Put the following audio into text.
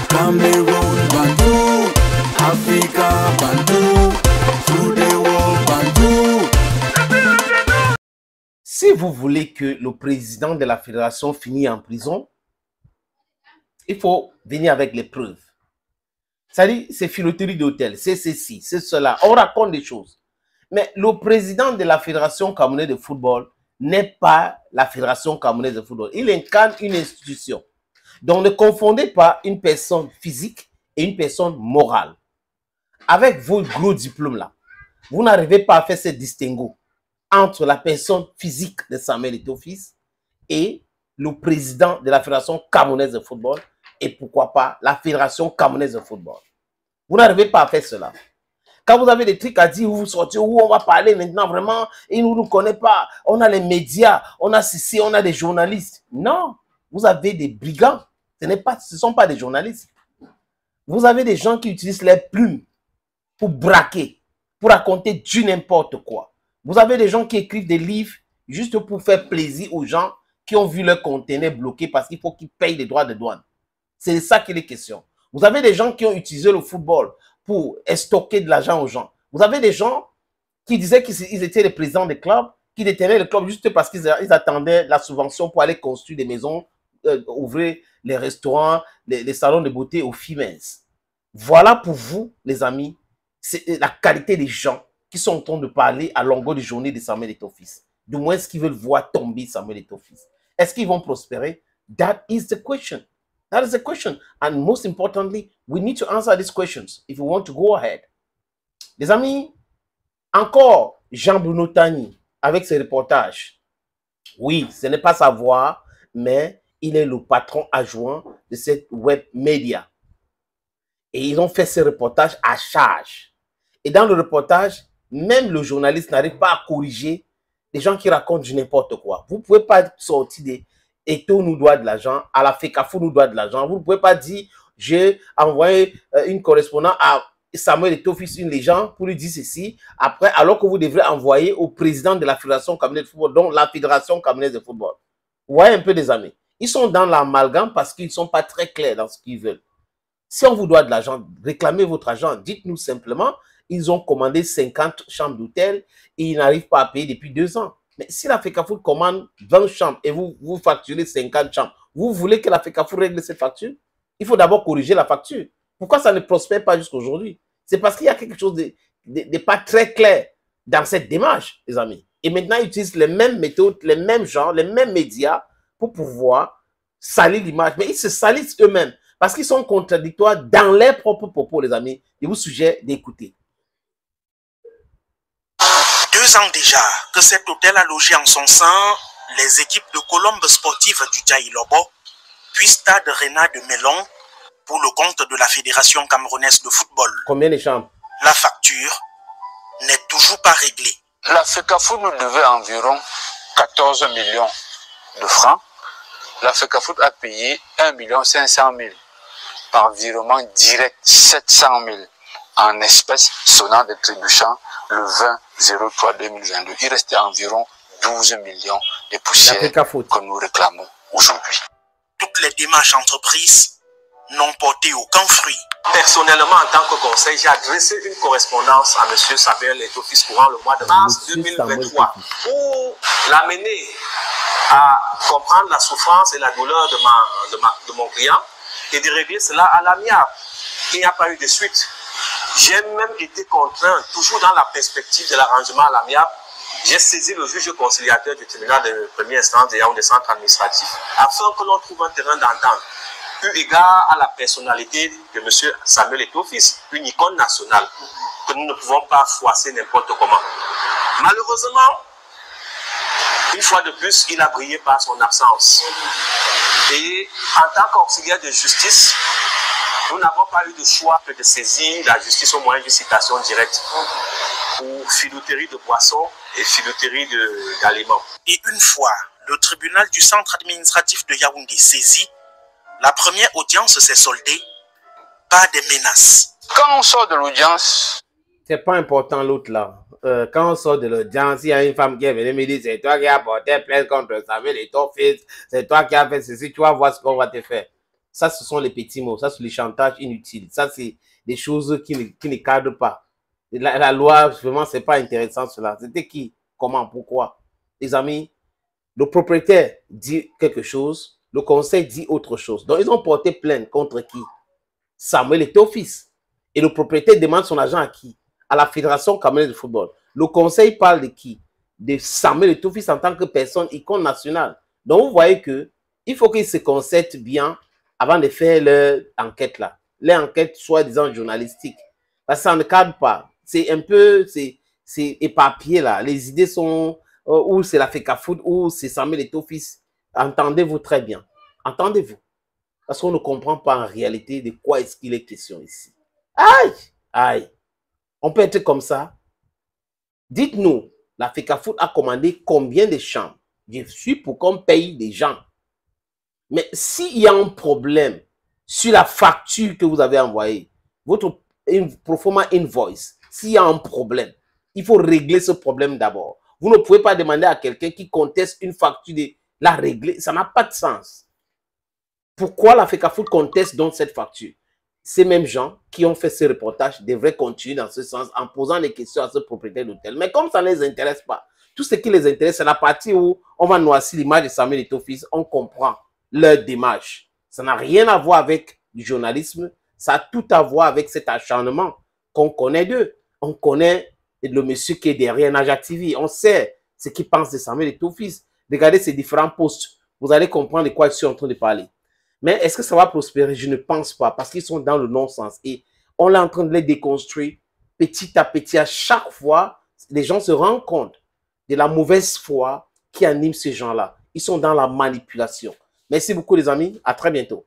Cameroun Bandou, Africa Bandou, through the world Bandou. Si vous voulez que le président de la fédération finisse en prison, il faut venir avec les preuves. C'est-à-dire, c'est filouterie d'hôtel, c'est ceci, c'est cela. On raconte des choses. Mais le président de la fédération camerounaise de football n'est pas la fédération camerounaise de football. Il incarne une institution. Donc, ne confondez pas une personne physique et une personne morale. Avec vos gros diplômes là, vous n'arrivez pas à faire ce distinguo entre la personne physique de Samuel Eto'o-Fils et le président de la fédération camerounaise de football et pourquoi pas la fédération camerounaise de football. Vous n'arrivez pas à faire cela. Quand vous avez des trucs à dire, vous sortez où on va parler maintenant vraiment, ils ne nous connaissent pas, on a les médias, on a ceci, on a des journalistes. Non, vous avez des brigands, ce ne sont pas des journalistes. Vous avez des gens qui utilisent les plumes pour braquer, pour raconter du n'importe quoi. Vous avez des gens qui écrivent des livres juste pour faire plaisir aux gens qui ont vu leur conteneur bloqué parce qu'il faut qu'ils payent des droits de douane. C'est ça qu'il est question. Vous avez des gens qui ont utilisé le football pour stocker de l'argent aux gens. Vous avez des gens qui disaient qu'ils étaient les présidents des clubs, qui détenaient le club juste parce qu'ils attendaient la subvention pour aller construire des maisons, ouvrir les restaurants, les salons de beauté aux femmes. Voilà pour vous, les amis, c'est la qualité des gens qui sont en train de parler à longueur de journée de Samuel Eto'o-Fils. Du moins, est-ce qu'ils veulent voir tomber Samuel Eto'o-Fils? Est-ce qu'ils vont prospérer? That is the question. That is the question. And most importantly, we need to answer these questions if we want to go ahead. Les amis, encore Jean-Bruno Tani avec ses reportages. Oui, ce n'est pas sa voix, mais il est le patron adjoint de cette web média. Et ils ont fait ce reportage à charge. Et dans le reportage, même le journaliste n'arrive pas à corriger les gens qui racontent du n'importe quoi. Vous ne pouvez pas sortir des Eto'o nous doit de l'argent, à la FECAFOOT nous doit de l'argent. Vous ne pouvez pas dire, j'ai envoyé une correspondante à Samuel Eto'o-Fils, une légende, pour lui dire ceci, après, alors que vous devrez envoyer au président de la Fédération camerounaise de football, donc la Fédération camerounaise de football. Vous voyez un peu des amis. Ils sont dans l'amalgame parce qu'ils ne sont pas très clairs dans ce qu'ils veulent. Si on vous doit de l'argent, réclamez votre argent. Dites-nous simplement, ils ont commandé 50 chambres d'hôtel et ils n'arrivent pas à payer depuis 2 ans. Mais si la FECAFOOT commande 20 chambres et vous facturez 50 chambres, vous voulez que la FECAFOOT règle cette facture? Il faut d'abord corriger la facture. Pourquoi ça ne prospère pas jusqu'à aujourd'hui? C'est parce qu'il y a quelque chose de pas très clair dans cette démarche, les amis. Et maintenant, ils utilisent les mêmes méthodes, les mêmes gens, les mêmes médias pour pouvoir salir l'image. Mais ils se salissent eux-mêmes parce qu'ils sont contradictoires dans leurs propres propos, les amis. Je vous suggère d'écouter. 2 ans déjà que cet hôtel a logé en son sein les équipes de Colombe sportive du Djaïlobo, puis Stade Rena de Melon pour le compte de la Fédération camerounaise de football. Combien de chambres? La facture n'est toujours pas réglée. La FECAFOOT nous devait environ 14 millions de francs. La FECAFOOT a payé 1 500 000 par virement direct, 700 000 en espèces sonnant des trébuchants le 20-03-2022. Il restait environ 12 millions de poussières que nous réclamons aujourd'hui. Toutes les démarches entreprises n'ont porté aucun fruit. Personnellement, en tant que conseil, j'ai adressé une correspondance à M. Samuel Eto'o-Fils courant le mois de mars 2023 pour l'amener à comprendre la souffrance et la douleur de mon client et de régler cela à l'amiable. Il n'y a pas eu de suite. J'ai même été contraint, toujours dans la perspective de l'arrangement à l'amiable, j'ai saisi le juge conciliateur du tribunal de première instance de Yaoundé centre administratif afin que l'on trouve un terrain d'entente, eu égard à la personnalité de M. Samuel Eto'o-Fils, une icône nationale, que nous ne pouvons pas froisser n'importe comment. Malheureusement, une fois de plus, il a brillé par son absence. Et en tant qu'auxiliaire de justice, nous n'avons pas eu de choix que de saisir la justice au moyen d'une citation directe pour filouterie de boissons et filouterie d'aliments. Et une fois le tribunal du centre administratif de Yaoundé saisi, la première audience s'est soldée par des menaces. Quand on sort de l'audience, c'est pas important l'autre là. Quand on sort de l'audience, il y a une femme qui est venue me dire c'est toi qui as porté plainte contre Samuel Eto'o-Fils, c'est toi qui as fait ceci, tu vas voir ce qu'on va te faire. Ça, ce sont les petits mots. Ça, c'est les chantages inutiles. Ça, c'est des choses qui ne cadrent pas. La loi, vraiment, c'est pas intéressant cela. C'était qui? Comment? Pourquoi? Les amis, le propriétaire dit quelque chose, le conseil dit autre chose. Donc, ils ont porté plainte contre qui? Samuel Eto'o-Fils. Et le propriétaire demande son argent à qui? À la Fédération camerounaise de football. Le conseil parle de qui? De Samuel Eto'o-Fils en tant que personne icône nationale. Donc, vous voyez que il faut qu'ils se concertent bien avant de faire leur enquête là. Leur enquête soi-disant journalistique. Parce que ça ne cadre pas. C'est un peu, c'est éparpillé là. Les idées sont, ou c'est la FECAFOOT, ou c'est Samuel Eto'o-Fils. Entendez-vous très bien. Entendez-vous. Parce qu'on ne comprend pas en réalité de quoi est-ce qu'il est question ici. Aïe! Aïe! On peut être comme ça. Dites-nous, la FECAFOOT a commandé combien de chambres? Je suis pour qu'on paye des gens. Mais s'il y a un problème sur la facture que vous avez envoyée, votre proforma invoice, s'il y a un problème, il faut régler ce problème d'abord. Vous ne pouvez pas demander à quelqu'un qui conteste une facture de la régler. Ça n'a pas de sens. Pourquoi la FECAFOOT conteste donc cette facture? Ces mêmes gens qui ont fait ce reportage devraient continuer dans ce sens en posant des questions à ce propriétaire d'hôtel. Mais comme ça ne les intéresse pas, tout ce qui les intéresse, c'est la partie où on va noircir l'image de Samuel Eto'o-Fils, on comprend leur démarche. Ça n'a rien à voir avec du journalisme, ça a tout à voir avec cet acharnement qu'on connaît d'eux. On connaît le monsieur qui est derrière Naja TV, on sait ce qu'il pense de Samuel Eto'o-Fils. Regardez ces différents posts, vous allez comprendre de quoi je suis en train de parler. Mais est-ce que ça va prospérer? Je ne pense pas, parce qu'ils sont dans le non-sens. Et on est en train de les déconstruire petit à petit. À chaque fois, les gens se rendent compte de la mauvaise foi qui anime ces gens-là. Ils sont dans la manipulation. Merci beaucoup les amis. À très bientôt.